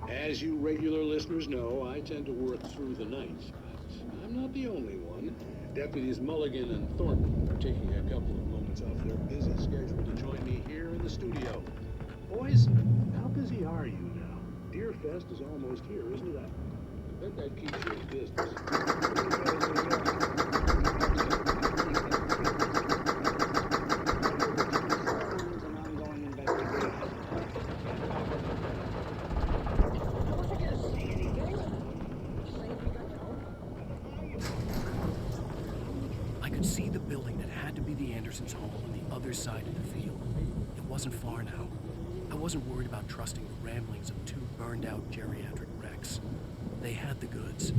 As you regular listeners know, I tend to work through the night, but I'm not the only one. Deputies Mulligan and Thornton are taking a couple of moments off their busy schedule to join me here in the studio. Boys, how busy are you now? Deerfest is almost here, isn't it? I bet that keeps you in business. I could see the building that had to be the Andersons' home on the other side of the field. It wasn't far now. I wasn't worried about trusting the ramblings of two burned-out geriatric wrecks. They had the goods.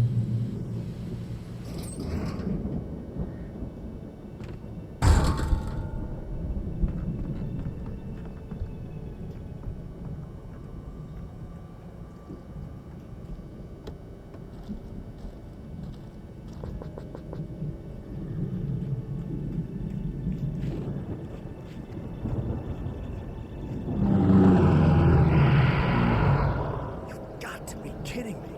Got to be kidding me.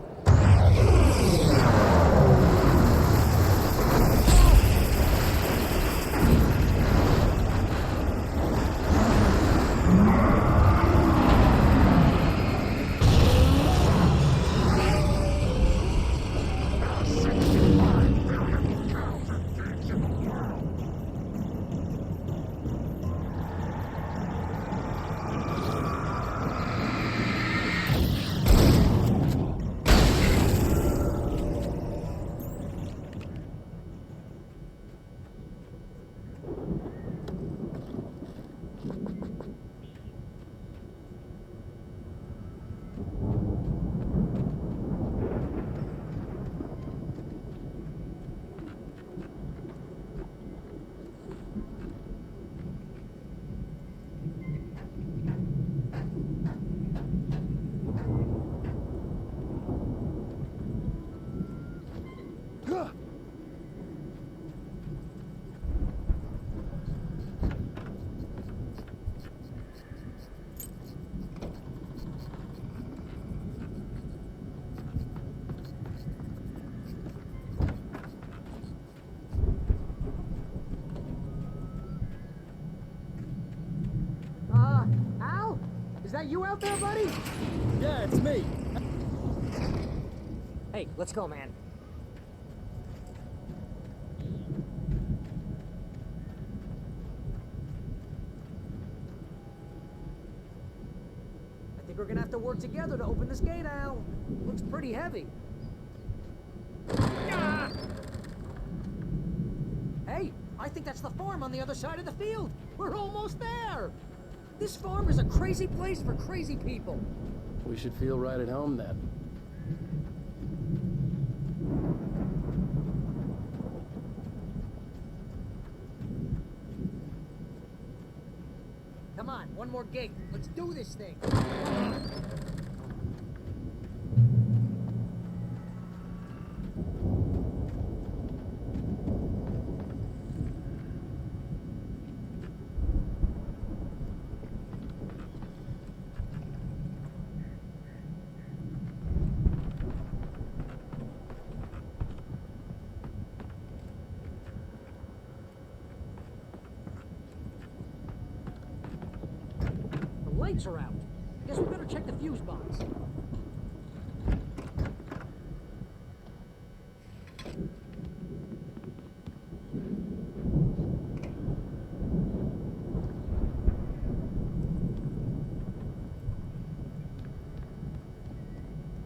Al? Is that you out there, buddy? Yeah, it's me. Hey, let's go, man. I think we're gonna have to work together to open this gate, Al. Looks pretty heavy. Hey, I I think that's the farm on the other side of the field. We're almost there. This farm is a crazy place for crazy people. We should feel right at home then. Come on, one more gate. Let's do this thing. The lights are out. Guess we better check the fuse box.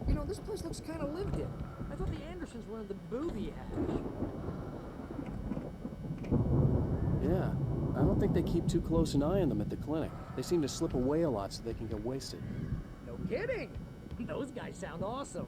You know, this place looks kind of lived in. I thought the Andersons were in the booby hatch. Yeah, I don't think they keep too close an eye on them at the clinic. They seem to slip away a lot so they can get wasted. No kidding! Those guys sound awesome.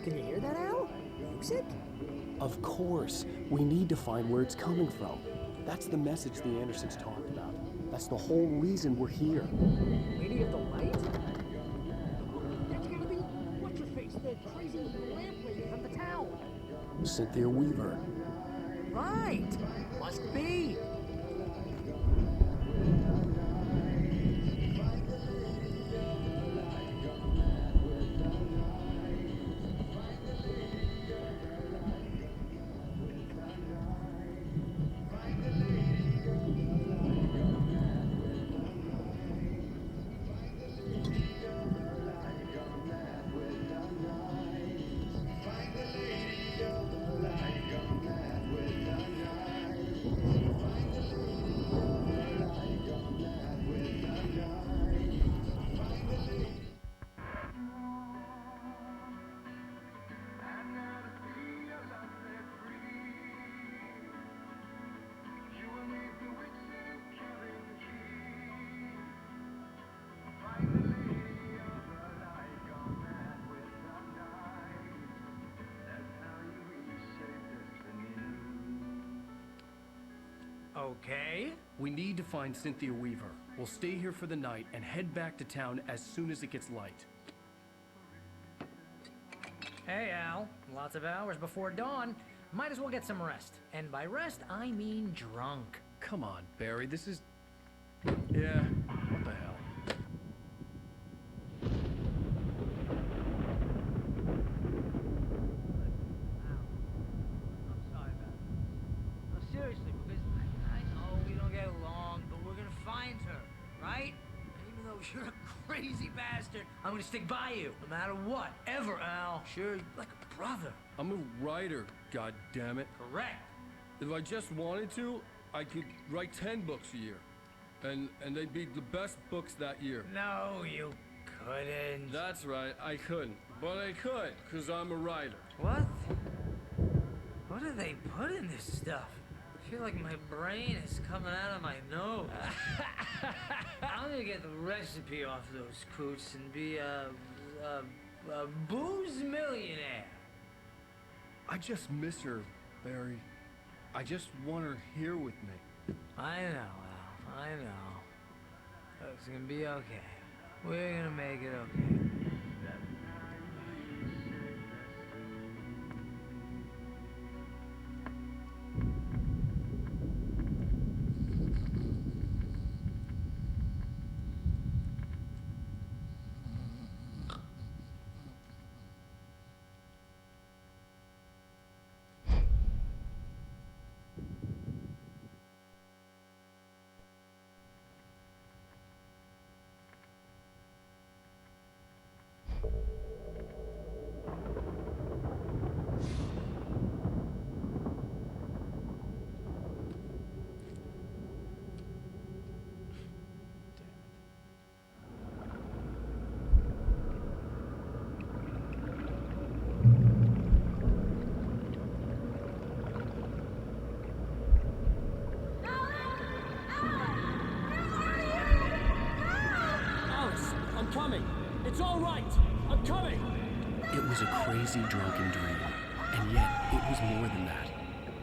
Can you hear that, Al? Music? Of course. We need to find where it's coming from. That's the message the Andersons talked about. That's the whole reason we're here. Lady of the Light? That's gotta be what's-her-face, the crazy lamp lady from the town. Cynthia Weaver. Right! Must be! Okay. We need to find Cynthia Weaver. We'll stay here for the night and head back to town as soon as it gets light. Hey, Al. Lots of hours before dawn. Might as well get some rest. And by rest, I mean drunk. Come on, Barry, this is... Yeah, what the hell? I'm sorry about this. No, seriously, because I know we don't get along, but we're gonna find her, right? And even though you're a crazy bastard, I'm gonna stick by you, no matter what, ever, Al. Sure, like a brother. I'm a writer, goddammit. Correct. If I just wanted to, I could write 10 books a year. And they'd be the best books that year. No, you couldn't. That's right, I couldn't. But I could, because I'm a writer. What? What do they put in this stuff? I feel like my brain is coming out of my nose. I'm gonna get the recipe off those coots and be a booze millionaire. I just miss her, Barry. I just want her here with me. I know, Al. I know. It's gonna be okay. We're gonna make it okay. coming. It's all right. I'm coming. It was a crazy, drunken dream. And yet, it was more than that.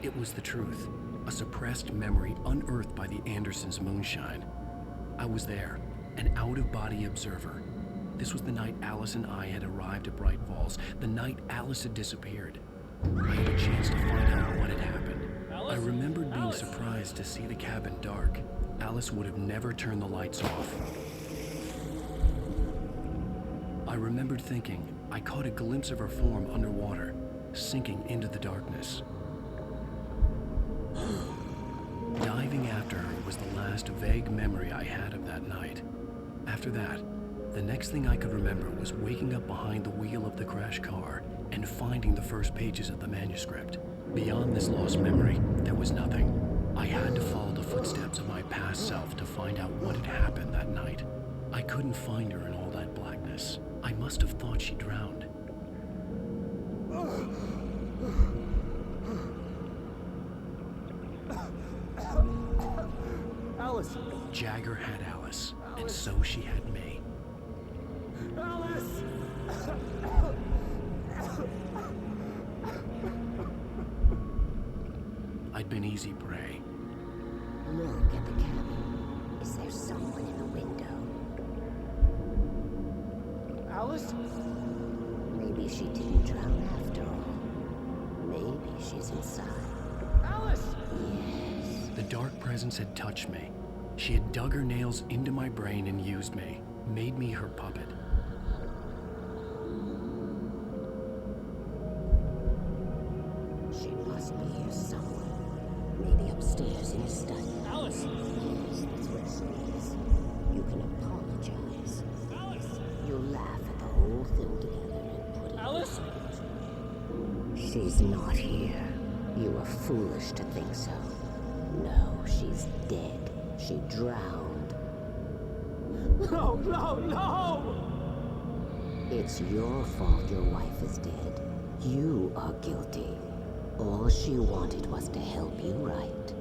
It was the truth. A suppressed memory unearthed by the Andersons' moonshine. I was there, an out-of-body observer. This was the night Alice and I had arrived at Bright Falls, the night Alice had disappeared. I had a chance to find out what had happened. I remembered being surprised to see the cabin dark. Alice would have never turned the lights off. I remembered thinking I caught a glimpse of her form underwater, sinking into the darkness. Diving after her was the last vague memory I had of that night. After that, the next thing I could remember was waking up behind the wheel of the crash car and finding the first pages of the manuscript. Beyond this lost memory, there was nothing. I had to follow the footsteps of my past self to find out what had happened that night. I couldn't find her in all that blackness. I must have thought she drowned. Alice! Jagger had Alice, and so she had me. Alice! I'd been easy prey. Look at the cabin. Is there someone in the window? Alice? Maybe she didn't drown after all. Maybe she's inside. Alice! Yes. The dark presence had touched me. She had dug her nails into my brain and used me, made me her puppet. She must be here somewhere. Maybe upstairs in his study. Alice! Yes, that's where she is. You can apologize. Alice! You'll laugh at the whole thing together and put it Alice? She's not here. You were foolish to think so. No, she's dead. She drowned. No, no, no! It's your fault your wife is dead. You are guilty. All she wanted was to help you right.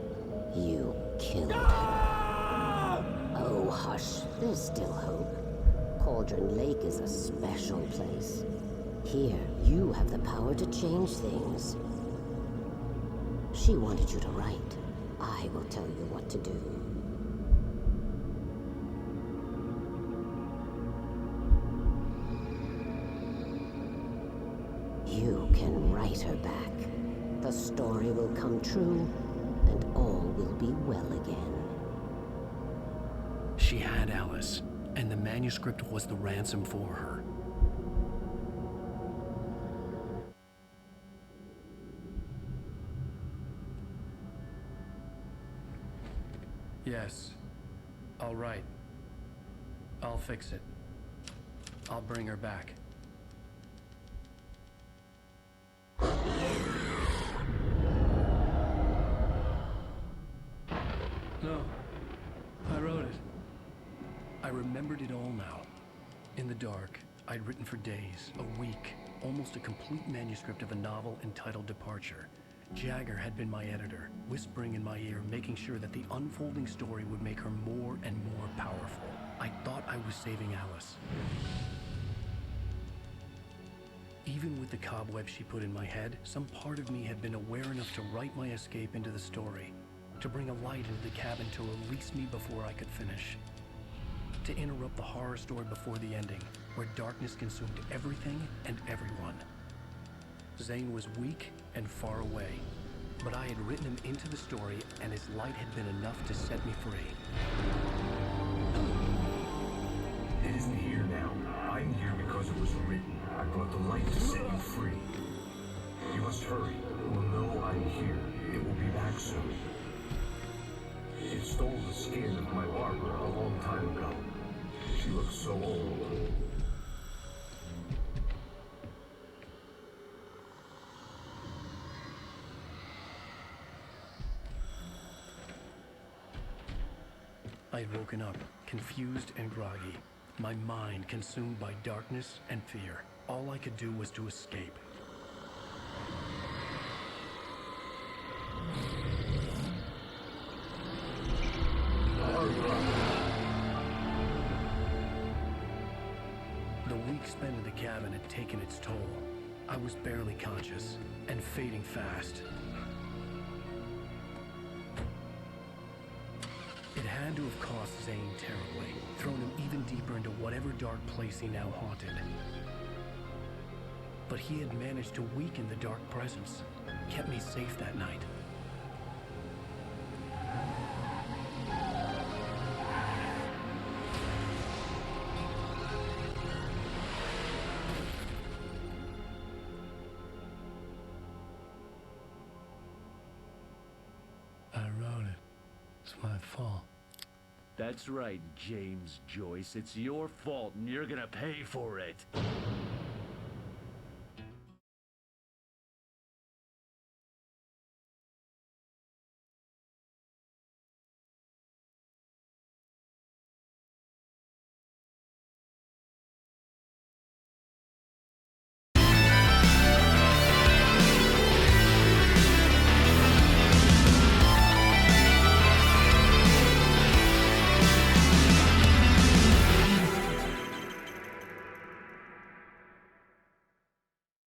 You killed her. Oh, hush. There's still hope. Cauldron Lake is a special place. Here, you have the power to change things. She wanted you to write. I will tell you what to do. You can write her back. The story will come true, and all will be well again. She had Alice, and the manuscript was the ransom for her. Yes. All right. I'll fix it. I'll bring her back. No. I wrote it. I remembered it all now. In the dark, I'd written for days, a week, almost a complete manuscript of a novel entitled Departure. Jagger had been my editor, whispering in my ear, making sure that the unfolding story would make her more and more powerful. I thought I was saving Alice. Even with the cobwebs she put in my head, some part of me had been aware enough to write my escape into the story, to bring a light into the cabin to release me before I could finish, to interrupt the horror story before the ending, where darkness consumed everything and everyone. Zane was weak and far away, but I had written him into the story, and his light had been enough to set me free. It isn't here now. I'm here because it was written. I brought the light to set you free. You must hurry. We'll know I'm here. It will be back soon. It stole the skin of my Barbara a long time ago. She looks so old. I had woken up, confused and groggy, my mind consumed by darkness and fear. All I could do was to escape. week spent in the cabin had taken its toll. I was barely conscious, and fading fast. It had to have cost Zane terribly, thrown him even deeper into whatever dark place he now haunted. But he had managed to weaken the dark presence, kept me safe that night. I wrote it. It's my fault. That's right, James Joyce. It's your fault, and you're gonna pay for it.